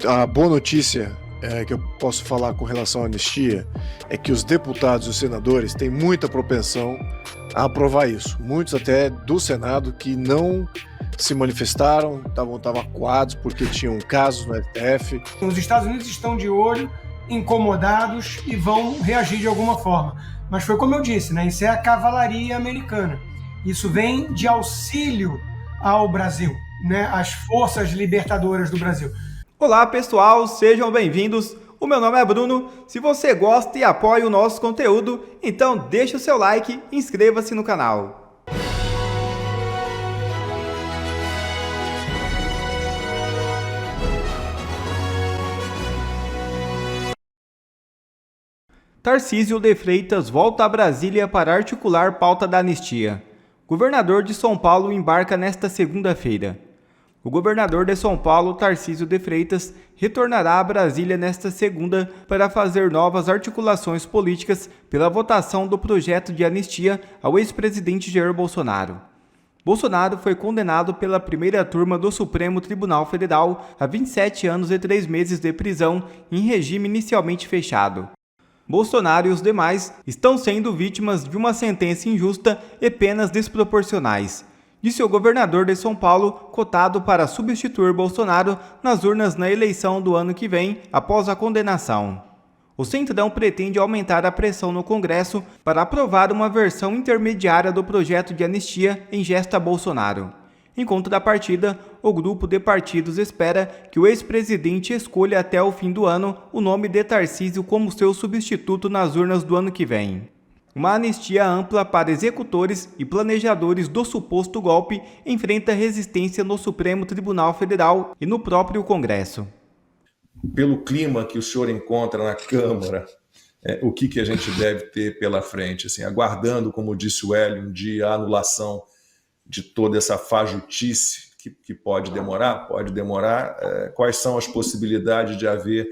A boa notícia que eu posso falar com relação à anistia é que os deputados e os senadores têm muita propensão a aprovar isso. Muitos até do Senado que não se manifestaram, estavam acuados porque tinham casos no STF. Os Estados Unidos estão de olho, incomodados e vão reagir de alguma forma. Mas foi como eu disse, né? Isso é a cavalaria americana. Isso vem de auxílio ao Brasil, né? Às forças libertadoras do Brasil. Olá pessoal, sejam bem-vindos. O meu nome é Bruno. Se você gosta e apoia o nosso conteúdo, então deixa o seu like e inscreva-se no canal. Tarcísio de Freitas volta a Brasília para articular pauta da anistia. Governador de São Paulo embarca nesta segunda-feira. O governador de São Paulo, Tarcísio de Freitas, retornará a Brasília nesta segunda para fazer novas articulações políticas pela votação do projeto de anistia ao ex-presidente Jair Bolsonaro. Bolsonaro foi condenado pela primeira turma do Supremo Tribunal Federal a 27 anos e 3 meses de prisão em regime inicialmente fechado. Bolsonaro e os demais estão sendo vítimas de uma sentença injusta e penas desproporcionais, disse o governador de São Paulo, cotado para substituir Bolsonaro nas urnas na eleição do ano que vem, após a condenação. O Centrão pretende aumentar a pressão no Congresso para aprovar uma versão intermediária do projeto de anistia em gesto a Bolsonaro. Em contrapartida, o grupo de partidos espera que o ex-presidente escolha até o fim do ano o nome de Tarcísio como seu substituto nas urnas do ano que vem. Uma anistia ampla para executores e planejadores do suposto golpe enfrenta resistência no Supremo Tribunal Federal e no próprio Congresso. Pelo clima que o senhor encontra na Câmara, o que a gente deve ter pela frente? Assim, aguardando, como disse o Hélio, um dia a anulação de toda essa fajutice que pode demorar? Pode demorar. Quais são as possibilidades de haver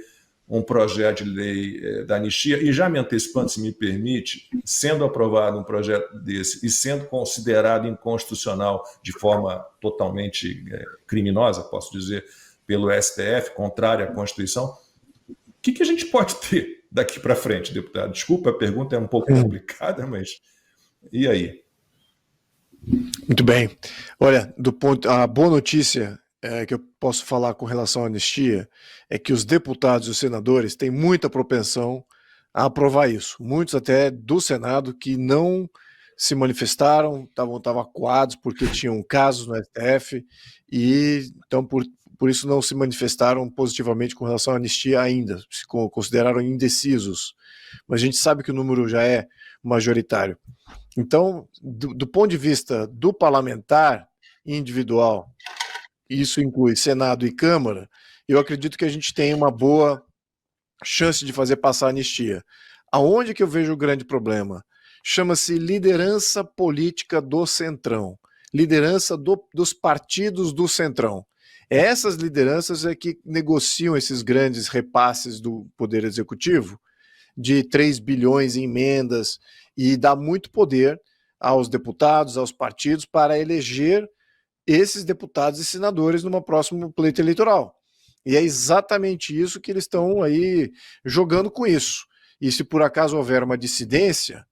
um projeto de lei da anistia? E já me antecipando, se me permite, sendo aprovado um projeto desse e sendo considerado inconstitucional de forma totalmente criminosa, posso dizer, pelo STF, contrária à Constituição, o que a gente pode ter daqui para frente, deputado? Desculpa, a pergunta é um pouco complicada, mas e aí? Muito bem. Olha, a boa notícia que eu posso falar com relação à anistia é que os deputados e os senadores têm muita propensão a aprovar isso. Muitos até do Senado que não se manifestaram, estavam acuados porque tinham casos no STF e então por isso não se manifestaram positivamente com relação à anistia ainda, se consideraram indecisos. Mas a gente sabe que o número já é majoritário. Então, do ponto de vista do parlamentar individual, isso inclui Senado e Câmara, eu acredito que a gente tem uma boa chance de fazer passar a anistia. Aonde que eu vejo o grande problema? Chama-se liderança política do Centrão, liderança dos partidos do Centrão. Essas lideranças é que negociam esses grandes repasses do Poder Executivo, de 3 bilhões em emendas, e dá muito poder aos deputados, aos partidos, para eleger esses deputados e senadores numa próxima pleito eleitoral. E é exatamente isso que eles estão aí jogando com isso. E se por acaso houver uma dissidência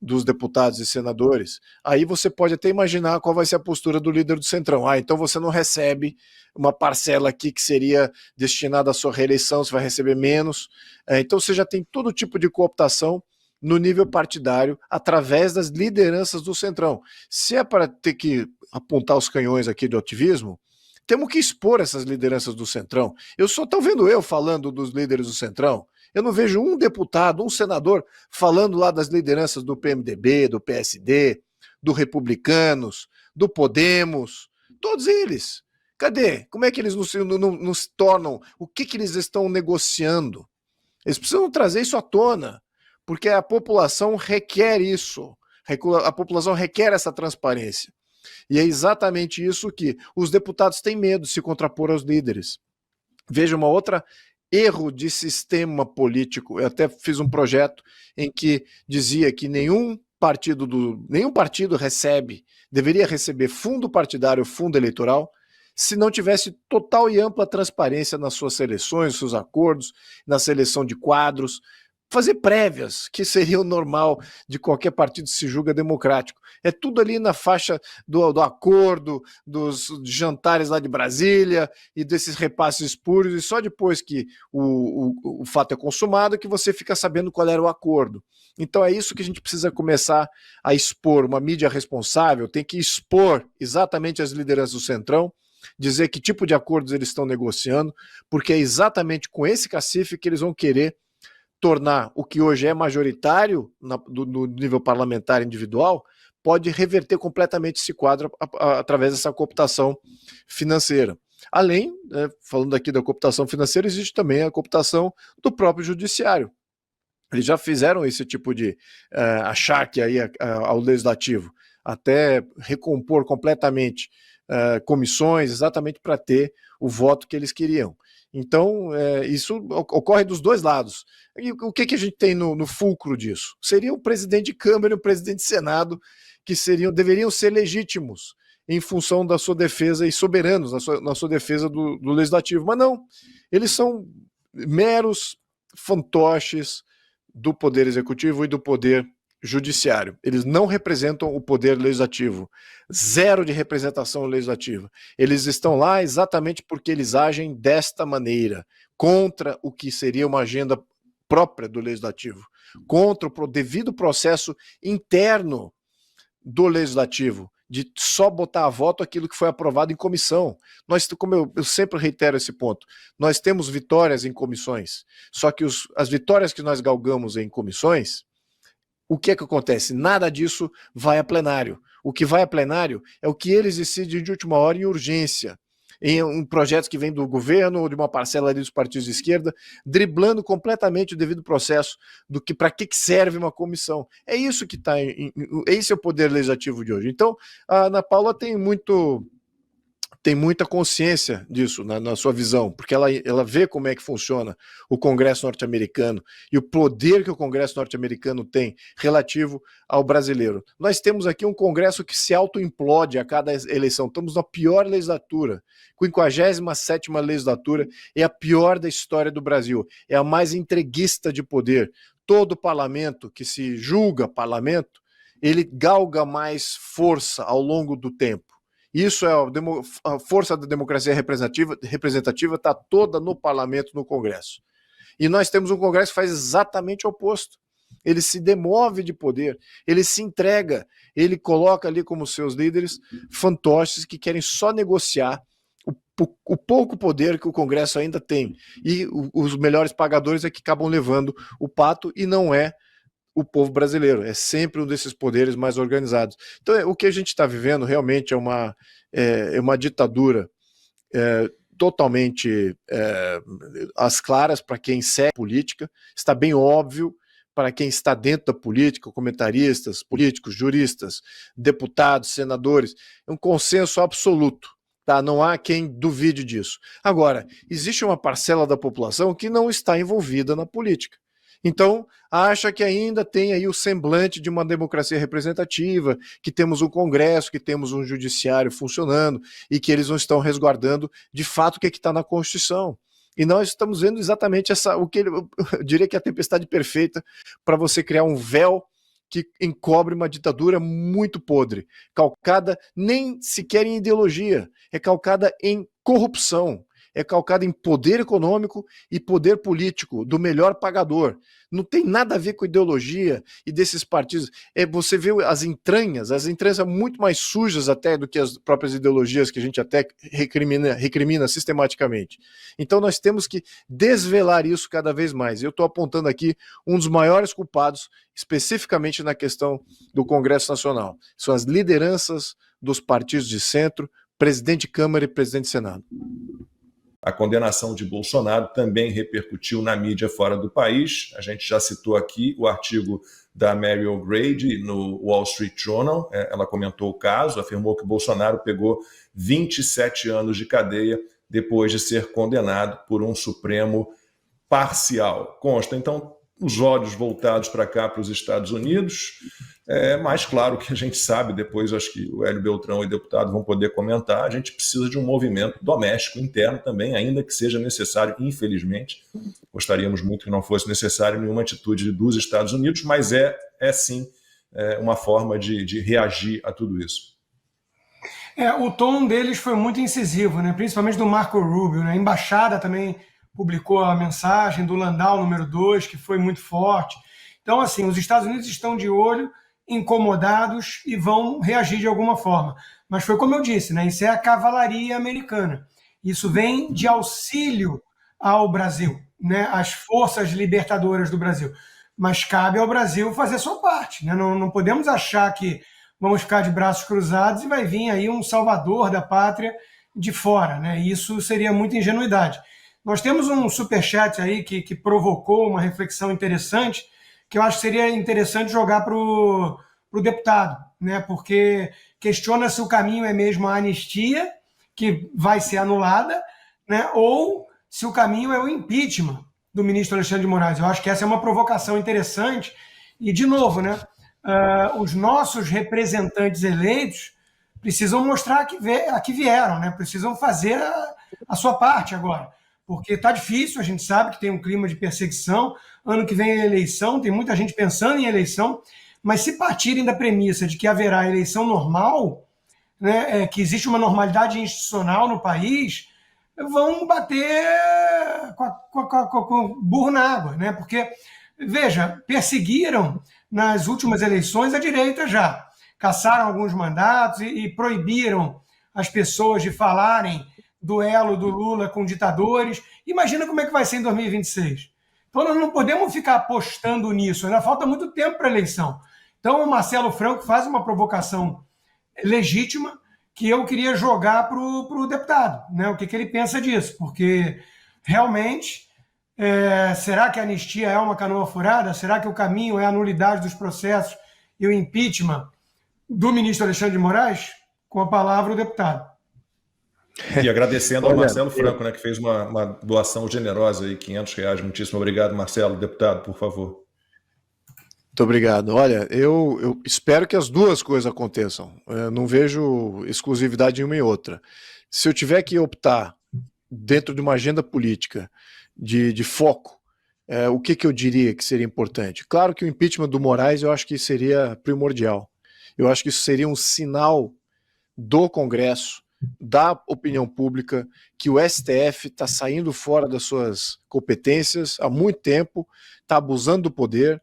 dos deputados e senadores, aí você pode até imaginar qual vai ser a postura do líder do Centrão. Então você não recebe uma parcela aqui que seria destinada à sua reeleição, você vai receber menos. Então você já tem todo tipo de cooptação no nível partidário, através das lideranças do Centrão. Se é para ter que apontar os canhões aqui do ativismo, temos que expor essas lideranças do Centrão. Estou vendo eu falando dos líderes do Centrão, eu não vejo um deputado, um senador falando lá das lideranças do PMDB, do PSD, do Republicanos, do Podemos, todos eles. Cadê? Como é que eles não se tornam? O que eles estão negociando? Eles precisam trazer isso à tona, porque a população requer isso, a população requer essa transparência. E é exatamente isso que os deputados têm medo de se contrapor aos líderes. Veja uma outra erro de sistema político. Eu até fiz um projeto em que dizia que nenhum partido deveria receber fundo partidário, fundo eleitoral, se não tivesse total e ampla transparência nas suas seleções, nos seus acordos, na seleção de quadros, fazer prévias, que seria o normal de qualquer partido que se julga democrático. É tudo ali na faixa do acordo, dos jantares lá de Brasília e desses repasses espúrios, e só depois que o fato é consumado que você fica sabendo qual era o acordo. Então é isso que a gente precisa começar a expor. Uma mídia responsável tem que expor exatamente as lideranças do Centrão, dizer que tipo de acordos eles estão negociando, porque é exatamente com esse cacife que eles vão querer tornar o que hoje é majoritário no nível parlamentar individual, pode reverter completamente esse quadro através dessa cooptação financeira. Além, falando aqui da cooptação financeira, existe também a cooptação do próprio judiciário. Eles já fizeram esse tipo de achaque aí ao legislativo, até recompor completamente comissões, exatamente para ter o voto que eles queriam. Então, isso ocorre dos dois lados. E o que a gente tem no fulcro disso? Seria o presidente de Câmara e o presidente de Senado, que deveriam ser legítimos em função da sua defesa e soberanos na sua defesa do Legislativo. Mas não, eles são meros fantoches do Poder Executivo e do Poder Judiciário. Eles não representam o Poder Legislativo. Zero de representação legislativa. Eles estão lá exatamente porque eles agem desta maneira, contra o que seria uma agenda própria do Legislativo, contra o devido processo interno do Legislativo, de só botar a voto aquilo que foi aprovado em comissão. Nós, como eu sempre reitero esse ponto, nós temos vitórias em comissões, só que as vitórias que nós galgamos em comissões, o que é que acontece? Nada disso vai a plenário. O que vai a plenário é o que eles decidem de última hora em urgência, em projetos que vêm do governo ou de uma parcela ali dos partidos de esquerda, driblando completamente o devido processo do que para que serve uma comissão. É isso que está, esse é o poder legislativo de hoje. Então, a Ana Paula tem muita consciência disso na sua visão, porque ela vê como é que funciona o Congresso norte-americano e o poder que o Congresso norte-americano tem relativo ao brasileiro. Nós temos aqui um Congresso que se autoimplode a cada eleição. Estamos na pior legislatura, 57ª legislatura, é a pior da história do Brasil, é a mais entreguista de poder. Todo parlamento que se julga parlamento, ele galga mais força ao longo do tempo. Isso é a força da democracia representativa está toda no parlamento, no Congresso. E nós temos um Congresso que faz exatamente o oposto. Ele se demove de poder, ele se entrega, ele coloca ali como seus líderes fantoches que querem só negociar o pouco poder que o Congresso ainda tem. E os melhores pagadores é que acabam levando o pato e não é o povo brasileiro, é sempre um desses poderes mais organizados. Então, o que a gente está vivendo realmente é uma ditadura totalmente às claras para quem segue a política, está bem óbvio para quem está dentro da política, comentaristas, políticos, juristas, deputados, senadores, é um consenso absoluto. Tá? Não há quem duvide disso. Agora, existe uma parcela da população que não está envolvida na política. Então, acha que ainda tem aí o semblante de uma democracia representativa, que temos um Congresso, que temos um judiciário funcionando e que eles não estão resguardando de fato o que está na Constituição. E nós estamos vendo exatamente eu diria que é a tempestade perfeita para você criar um véu que encobre uma ditadura muito podre, calcada nem sequer em ideologia, é calcada em corrupção, é calcada em poder econômico e poder político do melhor pagador. Não tem nada a ver com ideologia e desses partidos. Você vê as entranhas são muito mais sujas até do que as próprias ideologias que a gente até recrimina sistematicamente. Então nós temos que desvelar isso cada vez mais. Eu estou apontando aqui um dos maiores culpados, especificamente na questão do Congresso Nacional. São as lideranças dos partidos de centro, presidente de Câmara e presidente de Senado. A condenação de Bolsonaro também repercutiu na mídia fora do país. A gente já citou aqui o artigo da Mary O'Grady no Wall Street Journal. Ela comentou o caso, afirmou que Bolsonaro pegou 27 anos de cadeia depois de ser condenado por um Supremo parcial. Consta, então, os olhos voltados para cá, para os Estados Unidos. Mas claro que a gente sabe, depois acho que o Hélio Beltrão e deputado vão poder comentar, a gente precisa de um movimento doméstico interno também, ainda que seja necessário, infelizmente. Gostaríamos muito que não fosse necessário nenhuma atitude dos Estados Unidos, mas sim uma forma de reagir a tudo isso. O tom deles foi muito incisivo, né? Principalmente do Marco Rubio, né? A embaixada também publicou a mensagem do Landau número 2, que foi muito forte. Então, assim, os Estados Unidos estão de olho, incomodados e vão reagir de alguma forma. Mas foi como eu disse, né? Isso é a cavalaria americana. Isso vem de auxílio ao Brasil, né? Às forças libertadoras do Brasil. Mas cabe ao Brasil fazer a sua parte, né? Não podemos achar que vamos ficar de braços cruzados e vai vir aí um salvador da pátria de fora, né? Isso seria muita ingenuidade. Nós temos um superchat aí que provocou uma reflexão interessante, que eu acho que seria interessante jogar para o deputado, né? Porque questiona se o caminho é mesmo a anistia, que vai ser anulada, né? Ou se o caminho é o impeachment do ministro Alexandre de Moraes. Eu acho que essa é uma provocação interessante. E, de novo, né? Os nossos representantes eleitos precisam mostrar a que vieram, né? Precisam fazer a sua parte agora. Porque está difícil, a gente sabe que tem um clima de perseguição, ano que vem é eleição, tem muita gente pensando em eleição, mas se partirem da premissa de que haverá eleição normal, né, que existe uma normalidade institucional no país, vão bater com burro na água, né? Porque, veja, perseguiram nas últimas eleições a direita já, caçaram alguns mandatos e proibiram as pessoas de falarem duelo do Lula com ditadores. Imagina como é que vai ser em 2026. Então, nós não podemos ficar apostando nisso. Ainda falta muito tempo para a eleição. Então, o Marcelo Franco faz uma provocação legítima que eu queria jogar para o deputado, né? O que ele pensa disso. Porque, realmente, será que a anistia é uma canoa furada? Será que o caminho é a nulidade dos processos e o impeachment do ministro Alexandre de Moraes? Com a palavra, o deputado. E agradecendo ao Marcelo Franco, né, que fez uma doação generosa aí, R$500. Muitíssimo obrigado, Marcelo. Deputado, por favor. Muito obrigado. Olha, eu espero que as duas coisas aconteçam. Eu não vejo exclusividade em uma e outra. Se eu tiver que optar dentro de uma agenda política de foco, o que eu diria que seria importante? Claro que o impeachment do Moraes eu acho que seria primordial. Eu acho que isso seria um sinal do Congresso, da opinião pública, que o STF está saindo fora das suas competências há muito tempo, está abusando do poder,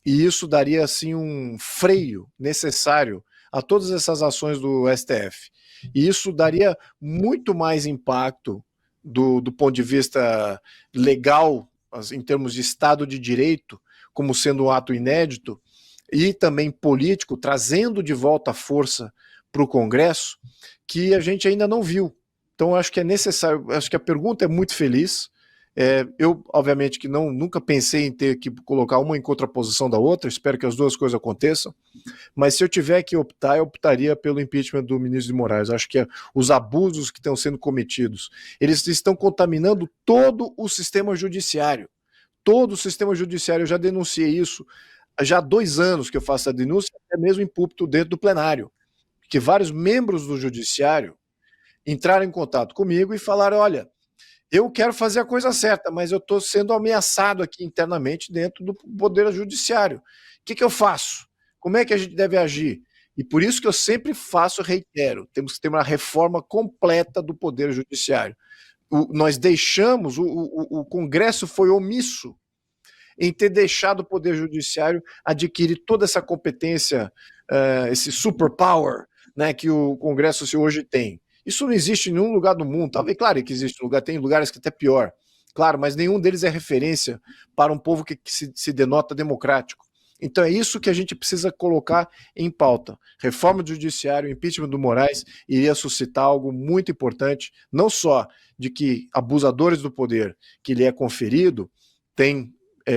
e isso daria assim um freio necessário a todas essas ações do STF. E isso daria muito mais impacto do ponto de vista legal, em termos de Estado de Direito, como sendo um ato inédito, e também político, trazendo de volta a força para o Congresso, que a gente ainda não viu. Então, acho que é necessário, acho que a pergunta é muito feliz. Eu, obviamente, que nunca pensei em ter que colocar uma em contraposição da outra, espero que as duas coisas aconteçam, mas se eu tiver que optar, eu optaria pelo impeachment do ministro de Moraes. Acho que os abusos que estão sendo cometidos, eles estão contaminando todo o sistema judiciário. Todo o sistema judiciário, eu já denunciei isso, já há 2 anos que eu faço a denúncia, até mesmo em púlpito dentro do plenário, que vários membros do judiciário entraram em contato comigo e falaram, olha, eu quero fazer a coisa certa, mas eu estou sendo ameaçado aqui internamente dentro do poder judiciário. O que eu faço? Como é que a gente deve agir? E por isso que eu sempre faço, reitero, temos que ter uma reforma completa do poder judiciário. Nós deixamos, o Congresso foi omisso em ter deixado o poder judiciário adquirir toda essa competência, esse superpower, né, que o Congresso hoje tem. Isso não existe em nenhum lugar do mundo. Talvez, claro que existe lugar, tem lugares que até pior, claro, mas nenhum deles é referência para um povo que se denota democrático. Então é isso que a gente precisa colocar em pauta. Reforma do judiciário, impeachment do Moraes iria suscitar algo muito importante, não só de que abusadores do poder que lhe é conferido têm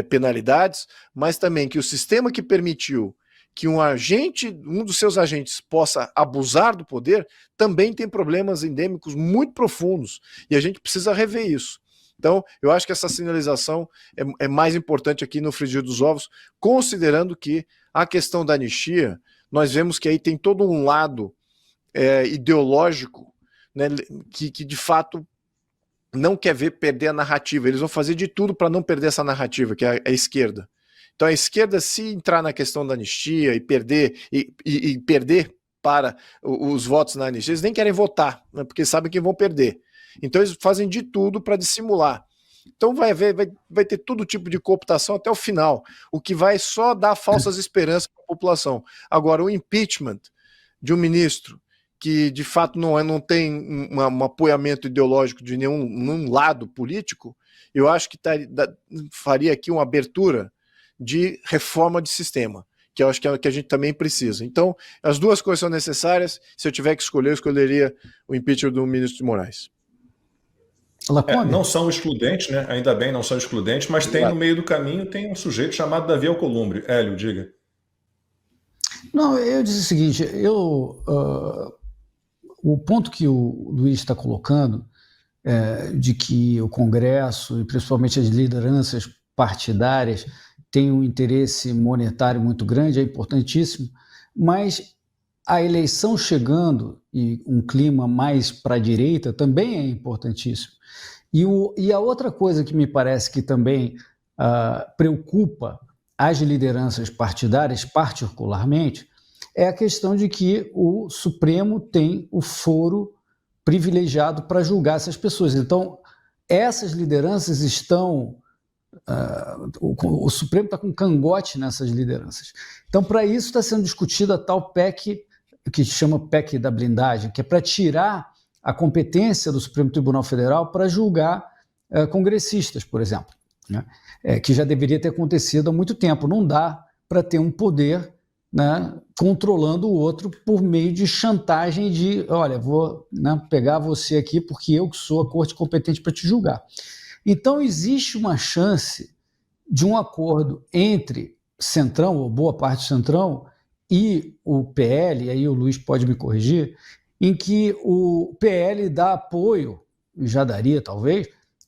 penalidades, mas também que o sistema que permitiu que um dos seus agentes possa abusar do poder, também tem problemas endêmicos muito profundos, e a gente precisa rever isso. Então, eu acho que essa sinalização é mais importante aqui no frigir dos ovos, considerando que a questão da anistia, nós vemos que aí tem todo um lado ideológico, né, que de fato não quer ver perder a narrativa. Eles vão fazer de tudo para não perder essa narrativa, que é a esquerda. Então a esquerda, se entrar na questão da anistia e perder, e perder para os votos na anistia, eles nem querem votar, né, porque sabem que vão perder. Então eles fazem de tudo para dissimular. Então vai ter todo tipo de cooptação até o final, o que vai só dar falsas esperanças para a população. Agora, o impeachment de um ministro que de fato não tem um apoiamento ideológico de nenhum lado político, eu acho que faria aqui uma abertura de reforma de sistema, que eu acho que é o que a gente também precisa. Então, as duas coisas são necessárias. Se eu tiver que escolher, eu escolheria o impeachment do ministro de Moraes. Não são excludentes, né? Ainda bem, não são excludentes, mas tem no meio do caminho, tem um sujeito chamado Davi Alcolumbre. Hélio, diga. Não, eu disse o seguinte, o ponto que o Luiz está colocando, de que o Congresso, e principalmente as lideranças partidárias, têm um interesse monetário muito grande, é importantíssimo, mas a eleição chegando e um clima mais para a direita também é importantíssimo. E a outra coisa que me parece que também preocupa as lideranças partidárias particularmente é a questão de que o Supremo tem o foro privilegiado para julgar essas pessoas. Então, essas lideranças estão... o Supremo está com cangote nessas lideranças. Então, para isso está sendo discutida a tal PEC, que se chama PEC da blindagem, que é para tirar a competência do Supremo Tribunal Federal para julgar congressistas, por exemplo, né? Que já deveria ter acontecido há muito tempo. Não dá para ter um poder, né, controlando o outro por meio de chantagem de, olha, vou, né, pegar você aqui porque eu que sou a corte competente para te julgar. Então existe uma chance de um acordo entre Centrão, ou boa parte do Centrão, e o PL, aí o Luiz pode me corrigir, em que o PL dá apoio, já daria talvez,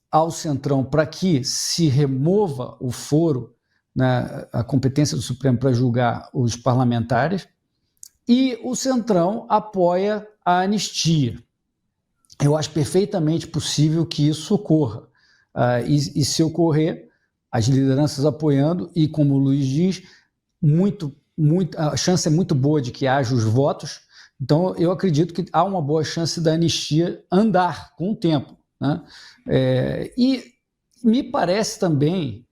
ao Centrão para que se remova o foro, né, a competência do Supremo para julgar os parlamentares, e o Centrão apoia a anistia. Eu acho perfeitamente possível que isso ocorra. E se ocorrer, as lideranças apoiando, e como o Luiz diz, a chance é muito boa de que haja os votos. Então, eu acredito que há uma boa chance da anistia andar com o tempo, né? E me parece também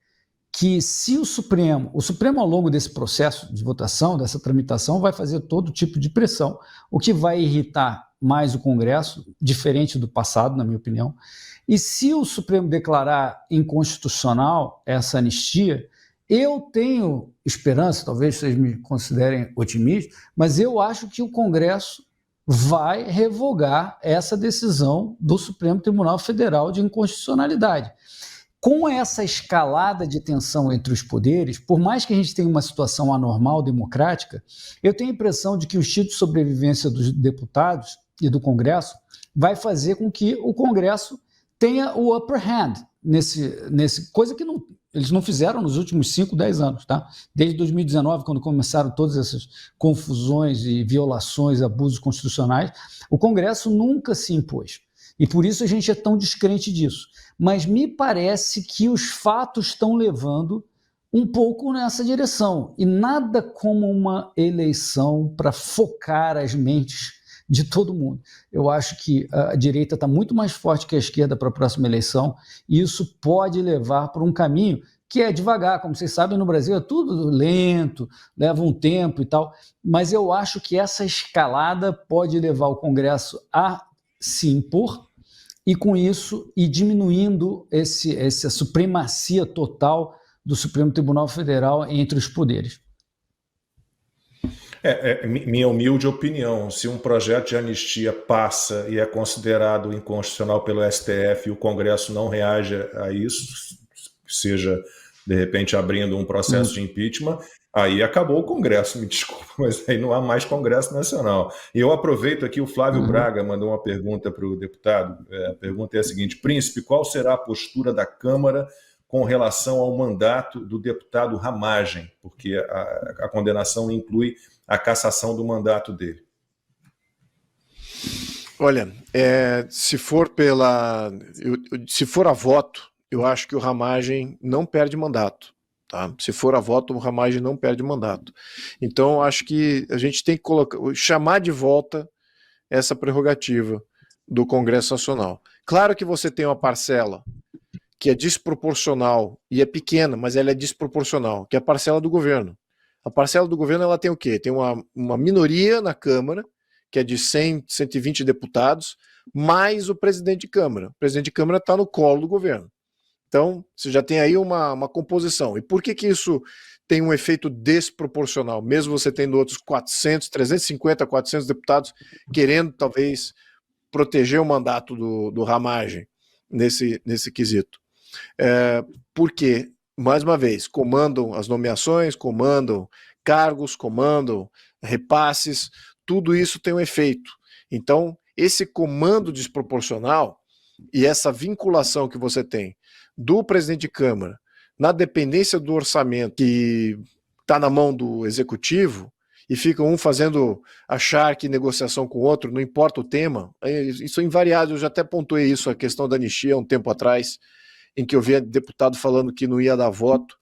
que se o Supremo ao longo desse processo de votação, dessa tramitação, vai fazer todo tipo de pressão, o que vai irritar mais o Congresso, diferente do passado, na minha opinião. E se o Supremo declarar inconstitucional essa anistia, eu tenho esperança, talvez vocês me considerem otimista, mas eu acho que o Congresso vai revogar essa decisão do Supremo Tribunal Federal de inconstitucionalidade. Com essa escalada de tensão entre os poderes, por mais que a gente tenha uma situação anormal democrática, eu tenho a impressão de que o instinto de sobrevivência dos deputados e do Congresso vai fazer com que o Congresso tenha o upper hand nesse coisa que eles não fizeram nos últimos 5, 10 anos, tá? Desde 2019, quando começaram todas essas confusões e violações, abusos constitucionais, o Congresso nunca se impôs. E por isso a gente é tão descrente disso. Mas me parece que os fatos estão levando um pouco nessa direção. E nada como uma eleição para focar as mentes de todo mundo. Eu acho que a direita está muito mais forte que a esquerda para a próxima eleição, e isso pode levar para um caminho que é devagar. Como vocês sabem, no Brasil é tudo lento, leva um tempo e tal, mas eu acho que essa escalada pode levar o Congresso a se impor, e com isso ir diminuindo essa supremacia total do Supremo Tribunal Federal entre os poderes. Minha humilde opinião, se um projeto de anistia passa e é considerado inconstitucional pelo STF e o Congresso não reage a isso, seja, de repente, abrindo um processo de impeachment, Aí acabou o Congresso, me desculpa, mas aí não há mais Congresso Nacional. E eu aproveito aqui, o Flávio Braga mandou uma pergunta para o deputado. A pergunta é a seguinte: Príncipe, qual será a postura da Câmara com relação ao mandato do deputado Ramagem? Porque a condenação inclui a cassação do mandato dele. Olha, se for a voto, eu acho que o Ramagem não perde mandato. Tá? Se for a voto, o Ramagem não perde mandato. Então, acho que a gente tem que chamar de volta essa prerrogativa do Congresso Nacional. Claro que você tem uma parcela que é desproporcional, e é pequena, mas ela é desproporcional, que é a parcela do governo. A parcela do governo, ela tem o quê? Tem uma minoria na Câmara, que é de 100, 120 deputados, mais o presidente de Câmara. O presidente de Câmara está no colo do governo. Então, você já tem aí uma composição. E por que isso tem um efeito desproporcional? Mesmo você tendo outros 400, 350, 400 deputados querendo, talvez, proteger o mandato do Ramagem nesse quesito. Porque, mais uma vez, comandam as nomeações, comandam cargos, comandam repasses, tudo isso tem um efeito. Então, esse comando desproporcional e essa vinculação que você tem do presidente de Câmara na dependência do orçamento que está na mão do executivo e fica um fazendo achar que negociação com o outro, não importa o tema, isso é invariável. Eu já até pontuei isso, a questão da anistia, um tempo atrás, em que eu vi deputado falando que não ia dar voto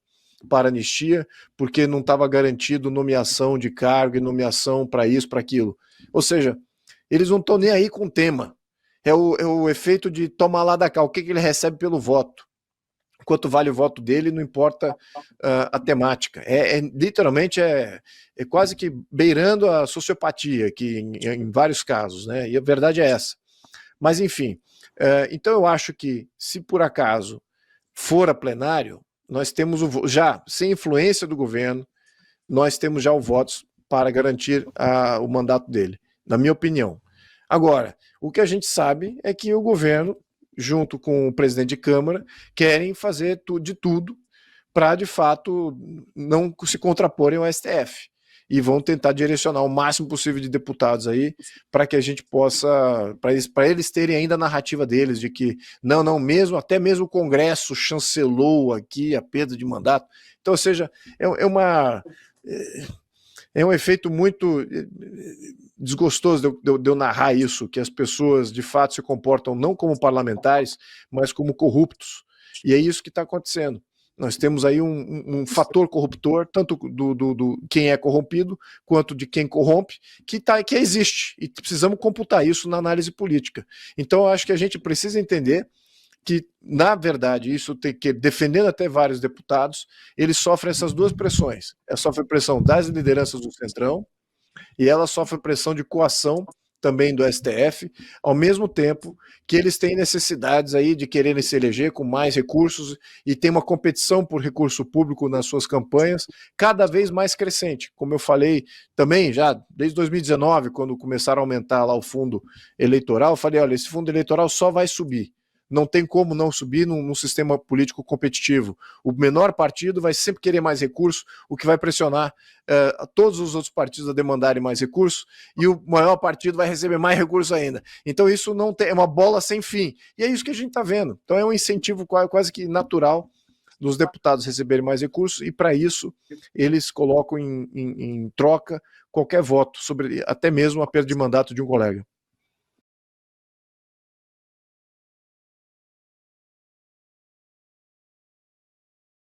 para anistia, porque não estava garantido nomeação de cargo e nomeação para isso, para aquilo. Ou seja, eles não estão nem aí com o tema. É o efeito de tomar lá da cá, o que ele recebe pelo voto. Quanto vale o voto dele, não importa a temática. Literalmente é quase que beirando a sociopatia, que em vários casos, né? E a verdade é essa. Mas, enfim, então eu acho que, se por acaso for a plenário, nós temos já, sem influência do governo, nós temos já o voto para garantir o mandato dele, na minha opinião. Agora, o que a gente sabe é que o governo, junto com o presidente de Câmara, querem fazer de tudo para, de fato, não se contraporem ao STF. E vão tentar direcionar o máximo possível de deputados aí para que a gente possa, para eles terem ainda a narrativa deles de que até mesmo o Congresso chancelou aqui a perda de mandato. Então, ou seja, é um efeito muito desgostoso de eu narrar isso, que as pessoas de fato se comportam não como parlamentares, mas como corruptos. E é isso que está acontecendo. Nós temos aí um fator corruptor, tanto do quem é corrompido, quanto de quem corrompe, que existe. E precisamos computar isso na análise política. Então, eu acho que a gente precisa entender que, na verdade, isso tem que, defendendo até vários deputados, eles sofrem essas duas pressões. Ela sofre pressão das lideranças do Centrão e ela sofre pressão de coação também do STF, ao mesmo tempo que eles têm necessidades aí de quererem se eleger com mais recursos e tem uma competição por recurso público nas suas campanhas cada vez mais crescente. Como eu falei também já desde 2019, quando começaram a aumentar lá o fundo eleitoral, eu falei, olha, esse fundo eleitoral só vai subir. Não tem como não subir num sistema político competitivo. O menor partido vai sempre querer mais recursos, o que vai pressionar todos os outros partidos a demandarem mais recursos, e o maior partido vai receber mais recursos ainda. Então isso não tem, é uma bola sem fim. E é isso que a gente está vendo. Então é um incentivo quase que natural dos deputados receberem mais recursos, e para isso eles colocam em troca qualquer voto, sobre até mesmo a perda de mandato de um colega.